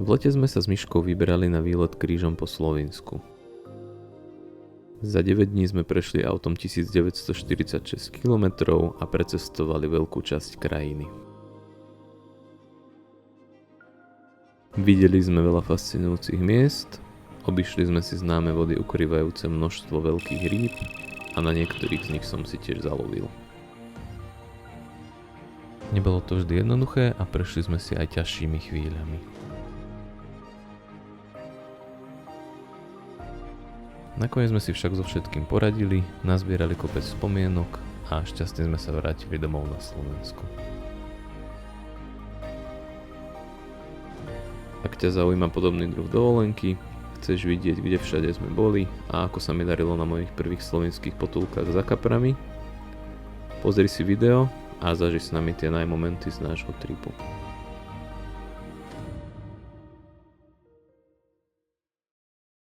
V lete sme sa s Miškou vyberali na výlet krížom po Slovensku. Za 9 dní sme prešli autom 1946 km a precestovali veľkú časť krajiny. Videli sme veľa fascinujúcich miest, obišli sme si známe vody ukrývajúce množstvo veľkých rýb a na niektorých z nich som si tiež zalovil. Nebolo to vždy jednoduché a prešli sme si aj ťažšími chvíľami. Nakoniec sme si však so všetkým poradili, nazbierali kopec spomienok a šťastne sme sa vrátili domov na Slovensku. Ak ťa zaujíma podobný druh dovolenky, chceš vidieť, kde všade sme boli a ako sa mi darilo na mojich prvých slovenských potulkách za kaprami, pozri si video a zaži s nami tie najmomenty z nášho tripu.